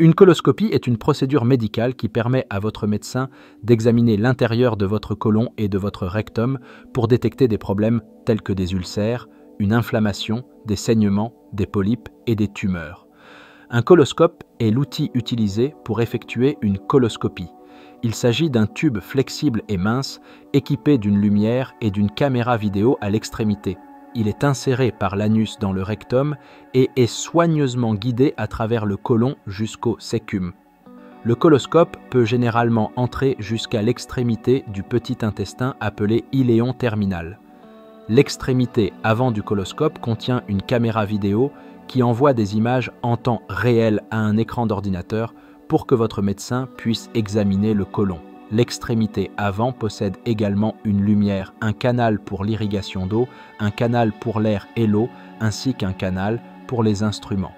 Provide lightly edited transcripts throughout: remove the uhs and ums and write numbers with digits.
Une coloscopie est une procédure médicale qui permet à votre médecin d'examiner l'intérieur de votre côlon et de votre rectum pour détecter des problèmes tels que des ulcères, une inflammation, des saignements, des polypes et des tumeurs. Un coloscope est l'outil utilisé pour effectuer une coloscopie. Il s'agit d'un tube flexible et mince équipé d'une lumière et d'une caméra vidéo à l'extrémité. Il est inséré par l'anus dans le rectum et est soigneusement guidé à travers le côlon jusqu'au cæcum. Le coloscope peut généralement entrer jusqu'à l'extrémité du petit intestin appelé iléon terminal. L'extrémité avant du coloscope contient une caméra vidéo qui envoie des images en temps réel à un écran d'ordinateur pour que votre médecin puisse examiner le côlon. L'extrémité avant possède également une lumière, un canal pour l'irrigation d'eau, un canal pour l'air et l'eau, ainsi qu'un canal pour les instruments.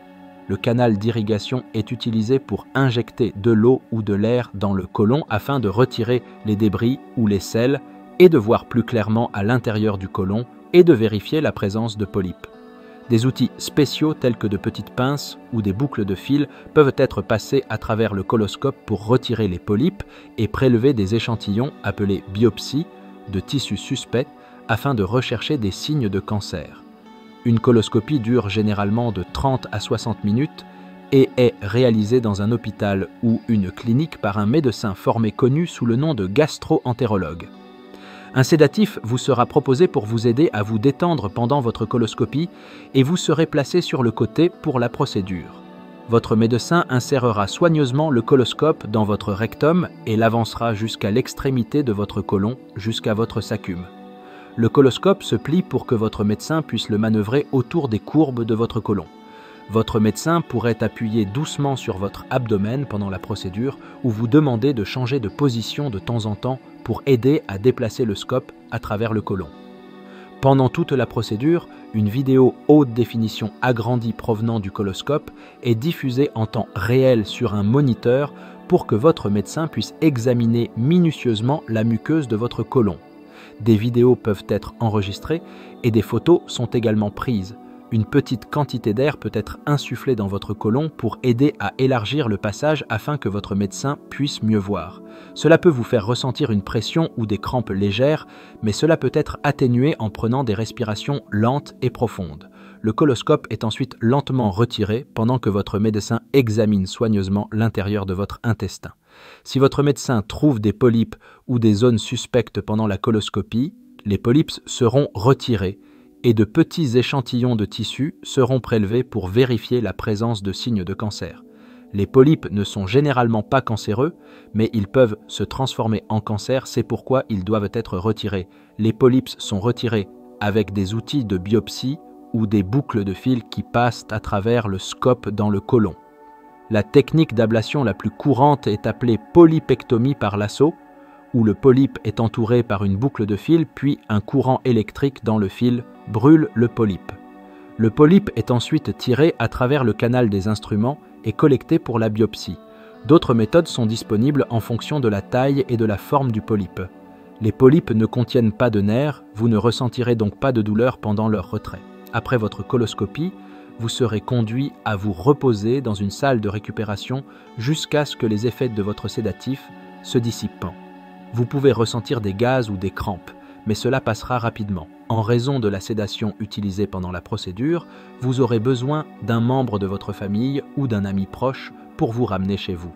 Le canal d'irrigation est utilisé pour injecter de l'eau ou de l'air dans le côlon afin de retirer les débris ou les sels et de voir plus clairement à l'intérieur du côlon et de vérifier la présence de polypes. Des outils spéciaux tels que de petites pinces ou des boucles de fil peuvent être passés à travers le coloscope pour retirer les polypes et prélever des échantillons appelés biopsies de tissus suspects afin de rechercher des signes de cancer. Une coloscopie dure généralement de 30 à 60 minutes et est réalisée dans un hôpital ou une clinique par un médecin formé connu sous le nom de gastro-entérologue. Un sédatif vous sera proposé pour vous aider à vous détendre pendant votre coloscopie et vous serez placé sur le côté pour la procédure. Votre médecin insérera soigneusement le coloscope dans votre rectum et l'avancera jusqu'à l'extrémité de votre côlon, jusqu'à votre cæcum. Le coloscope se plie pour que votre médecin puisse le manœuvrer autour des courbes de votre côlon. Votre médecin pourrait appuyer doucement sur votre abdomen pendant la procédure ou vous demander de changer de position de temps en temps pour aider à déplacer le scope à travers le côlon. Pendant toute la procédure, une vidéo haute définition agrandie provenant du coloscope est diffusée en temps réel sur un moniteur pour que votre médecin puisse examiner minutieusement la muqueuse de votre côlon. Des vidéos peuvent être enregistrées et des photos sont également prises. Une petite quantité d'air peut être insufflée dans votre côlon pour aider à élargir le passage afin que votre médecin puisse mieux voir. Cela peut vous faire ressentir une pression ou des crampes légères, mais cela peut être atténué en prenant des respirations lentes et profondes. Le coloscope est ensuite lentement retiré pendant que votre médecin examine soigneusement l'intérieur de votre intestin. Si votre médecin trouve des polypes ou des zones suspectes pendant la coloscopie, les polypes seront retirés et de petits échantillons de tissu seront prélevés pour vérifier la présence de signes de cancer. Les polypes ne sont généralement pas cancéreux, mais ils peuvent se transformer en cancer, c'est pourquoi ils doivent être retirés. Les polypes sont retirés avec des outils de biopsie ou des boucles de fil qui passent à travers le scope dans le côlon. La technique d'ablation la plus courante est appelée polypectomie par lasso, où le polype est entouré par une boucle de fil, puis un courant électrique dans le fil brûle le polype. Le polype est ensuite tiré à travers le canal des instruments et collecté pour la biopsie. D'autres méthodes sont disponibles en fonction de la taille et de la forme du polype. Les polypes ne contiennent pas de nerfs, vous ne ressentirez donc pas de douleur pendant leur retrait. Après votre coloscopie, vous serez conduit à vous reposer dans une salle de récupération jusqu'à ce que les effets de votre sédatif se dissipent. Vous pouvez ressentir des gaz ou des crampes, mais cela passera rapidement. En raison de la sédation utilisée pendant la procédure, vous aurez besoin d'un membre de votre famille ou d'un ami proche pour vous ramener chez vous.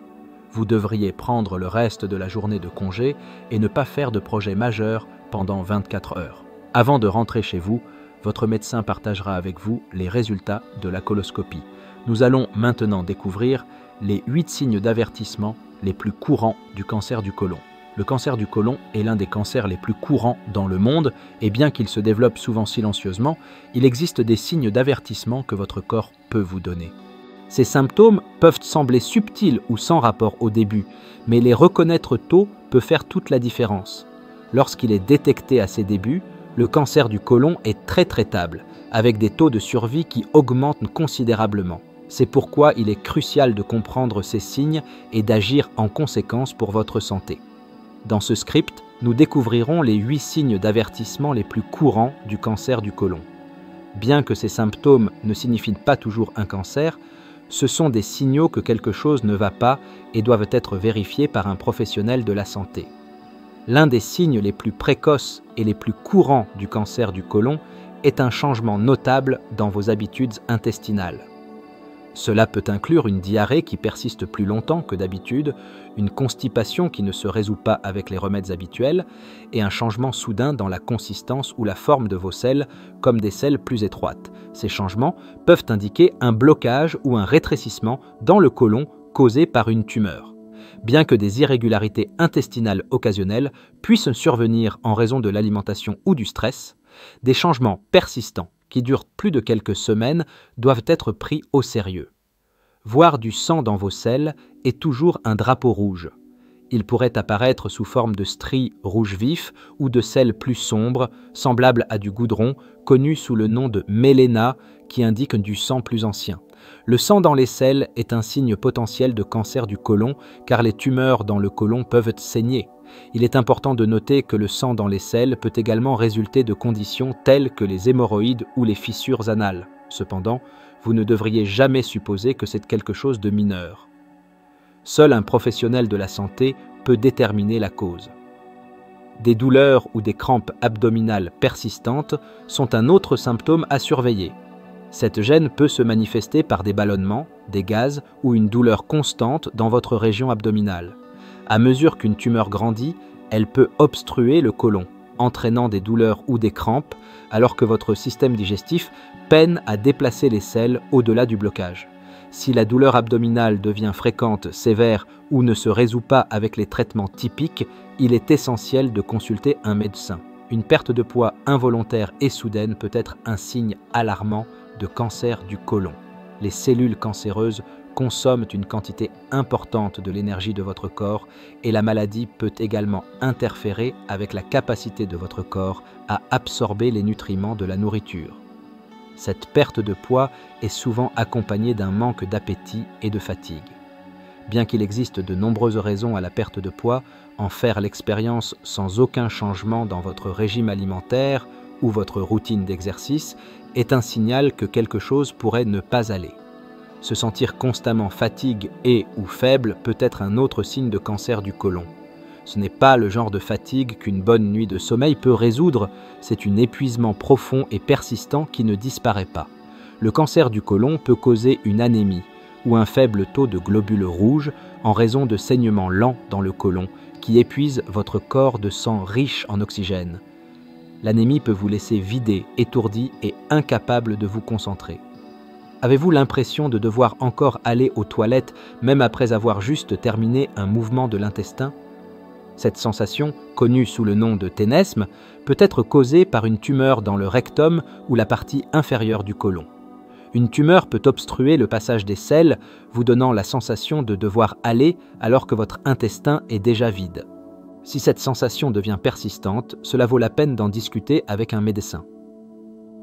Vous devriez prendre le reste de la journée de congé et ne pas faire de projet majeur pendant 24 heures. Avant de rentrer chez vous, votre médecin partagera avec vous les résultats de la coloscopie. Nous allons maintenant découvrir les 8 signes d'avertissement les plus courants du cancer du côlon. Le cancer du côlon est l'un des cancers les plus courants dans le monde et bien qu'il se développe souvent silencieusement, il existe des signes d'avertissement que votre corps peut vous donner. Ces symptômes peuvent sembler subtils ou sans rapport au début, mais les reconnaître tôt peut faire toute la différence. Lorsqu'il est détecté à ses débuts, le cancer du côlon est très traitable, avec des taux de survie qui augmentent considérablement. C'est pourquoi il est crucial de comprendre ces signes et d'agir en conséquence pour votre santé. Dans ce script, nous découvrirons les 8 signes d'avertissement les plus courants du cancer du côlon. Bien que ces symptômes ne signifient pas toujours un cancer, Ce sont des signaux que quelque chose ne va pas et doivent être vérifiés par un professionnel de la santé. L'un des signes les plus précoces et les plus courants du cancer du côlon est un changement notable dans vos habitudes intestinales. Cela peut inclure une diarrhée qui persiste plus longtemps que d'habitude, une constipation qui ne se résout pas avec les remèdes habituels et un changement soudain dans la consistance ou la forme de vos selles, comme des selles plus étroites. Ces changements peuvent indiquer un blocage ou un rétrécissement dans le côlon causé par une tumeur. Bien que des irrégularités intestinales occasionnelles puissent survenir en raison de l'alimentation ou du stress, des changements persistants qui durent plus de quelques semaines doivent être pris au sérieux. Voir du sang dans vos selles est toujours un drapeau rouge. Il pourrait apparaître sous forme de stries rouge vif ou de selles plus sombres, semblables à du goudron, connues sous le nom de méléna, qui indique du sang plus ancien. Le sang dans les selles est un signe potentiel de cancer du côlon, car les tumeurs dans le côlon peuvent saigner. Il est important de noter que le sang dans les selles peut également résulter de conditions telles que les hémorroïdes ou les fissures anales. Cependant, vous ne devriez jamais supposer que c'est quelque chose de mineur. Seul un professionnel de la santé peut déterminer la cause. Des douleurs ou des crampes abdominales persistantes sont un autre symptôme à surveiller. Cette gêne peut se manifester par des ballonnements, des gaz ou une douleur constante dans votre région abdominale. À mesure qu'une tumeur grandit, elle peut obstruer le côlon, entraînant des douleurs ou des crampes, alors que votre système digestif peine à déplacer les selles au-delà du blocage. Si la douleur abdominale devient fréquente, sévère ou ne se résout pas avec les traitements typiques, il est essentiel de consulter un médecin. Une perte de poids involontaire et soudaine peut être un signe alarmant de cancer du côlon. Les cellules cancéreuses consomment une quantité importante de l'énergie de votre corps et la maladie peut également interférer avec la capacité de votre corps à absorber les nutriments de la nourriture. Cette perte de poids est souvent accompagnée d'un manque d'appétit et de fatigue. Bien qu'il existe de nombreuses raisons à la perte de poids, en faire l'expérience sans aucun changement dans votre régime alimentaire ou votre routine d'exercice est un signal que quelque chose pourrait ne pas aller. Se sentir constamment fatigué et ou faible peut être un autre signe de cancer du côlon. Ce n'est pas le genre de fatigue qu'une bonne nuit de sommeil peut résoudre, c'est un épuisement profond et persistant qui ne disparaît pas. Le cancer du côlon peut causer une anémie ou un faible taux de globules rouges en raison de saignements lents dans le côlon qui épuisent votre corps de sang riche en oxygène. L'anémie peut vous laisser vidé, étourdi et incapable de vous concentrer. Avez-vous l'impression de devoir encore aller aux toilettes même après avoir juste terminé un mouvement de l'intestin ? Cette sensation, connue sous le nom de ténesme, peut être causée par une tumeur dans le rectum ou la partie inférieure du côlon. Une tumeur peut obstruer le passage des selles, vous donnant la sensation de devoir aller alors que votre intestin est déjà vide. Si cette sensation devient persistante, cela vaut la peine d'en discuter avec un médecin.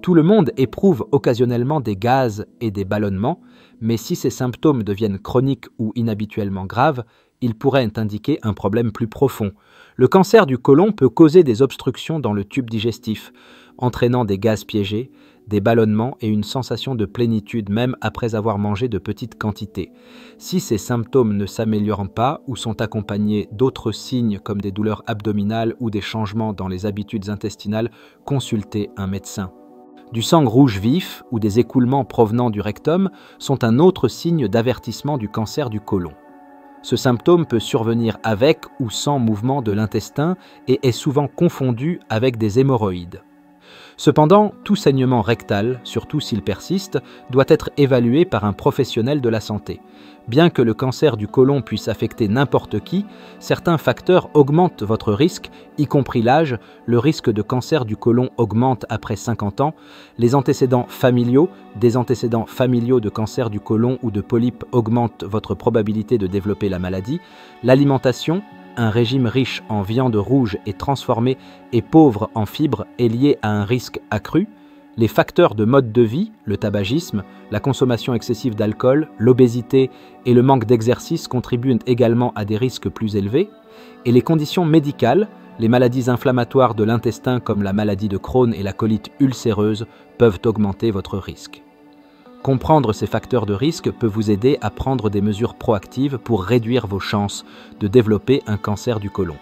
Tout le monde éprouve occasionnellement des gaz et des ballonnements, mais si ces symptômes deviennent chroniques ou inhabituellement graves, ils pourraient indiquer un problème plus profond. Le cancer du côlon peut causer des obstructions dans le tube digestif, entraînant des gaz piégés, des ballonnements et une sensation de plénitude même après avoir mangé de petites quantités. Si ces symptômes ne s'améliorent pas ou sont accompagnés d'autres signes comme des douleurs abdominales ou des changements dans les habitudes intestinales, consultez un médecin. Du sang rouge vif ou des écoulements provenant du rectum sont un autre signe d'avertissement du cancer du côlon. Ce symptôme peut survenir avec ou sans mouvement de l'intestin et est souvent confondu avec des hémorroïdes. Cependant, tout saignement rectal, surtout s'il persiste, doit être évalué par un professionnel de la santé. Bien que le cancer du côlon puisse affecter n'importe qui, certains facteurs augmentent votre risque, y compris l'âge. Le risque de cancer du côlon augmente après 50 ans. Les antécédents familiaux, des antécédents familiaux de cancer du côlon ou de polype augmentent votre probabilité de développer la maladie. L'alimentation, un régime riche en viande rouge et transformée et pauvre en fibres est lié à un risque accru. Les facteurs de mode de vie, le tabagisme, la consommation excessive d'alcool, l'obésité et le manque d'exercice contribuent également à des risques plus élevés. Et les conditions médicales, les maladies inflammatoires de l'intestin comme la maladie de Crohn et la colite ulcéreuse peuvent augmenter votre risque. Comprendre ces facteurs de risque peut vous aider à prendre des mesures proactives pour réduire vos chances de développer un cancer du côlon.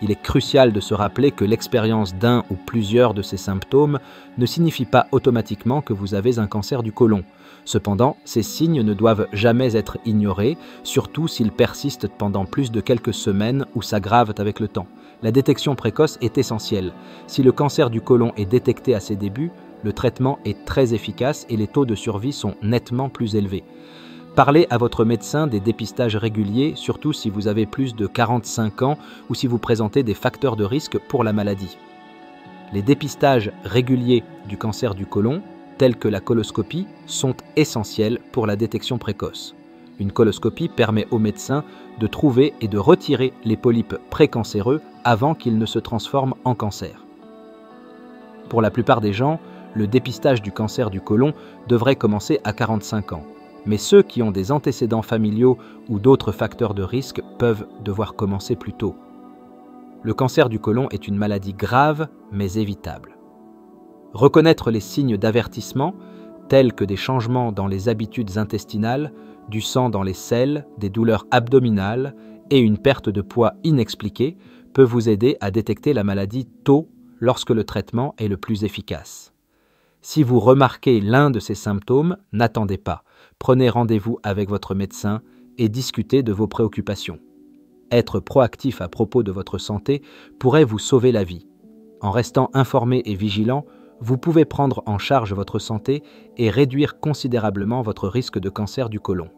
Il est crucial de se rappeler que l'expérience d'un ou plusieurs de ces symptômes ne signifie pas automatiquement que vous avez un cancer du côlon. Cependant, ces signes ne doivent jamais être ignorés, surtout s'ils persistent pendant plus de quelques semaines ou s'aggravent avec le temps. La détection précoce est essentielle. Si le cancer du côlon est détecté à ses débuts, le traitement est très efficace et les taux de survie sont nettement plus élevés. Parlez à votre médecin des dépistages réguliers, surtout si vous avez plus de 45 ans ou si vous présentez des facteurs de risque pour la maladie. Les dépistages réguliers du cancer du côlon, tels que la coloscopie, sont essentiels pour la détection précoce. Une coloscopie permet au médecin de trouver et de retirer les polypes précancéreux avant qu'ils ne se transforment en cancer. Pour la plupart des gens, le dépistage du cancer du côlon devrait commencer à 45 ans. Mais ceux qui ont des antécédents familiaux ou d'autres facteurs de risque peuvent devoir commencer plus tôt. Le cancer du côlon est une maladie grave mais évitable. Reconnaître les signes d'avertissement, tels que des changements dans les habitudes intestinales, du sang dans les selles, des douleurs abdominales et une perte de poids inexpliquée, peut vous aider à détecter la maladie tôt lorsque le traitement est le plus efficace. Si vous remarquez l'un de ces symptômes, n'attendez pas. Prenez rendez-vous avec votre médecin et discutez de vos préoccupations. Être proactif à propos de votre santé pourrait vous sauver la vie. En restant informé et vigilant, vous pouvez prendre en charge votre santé et réduire considérablement votre risque de cancer du côlon.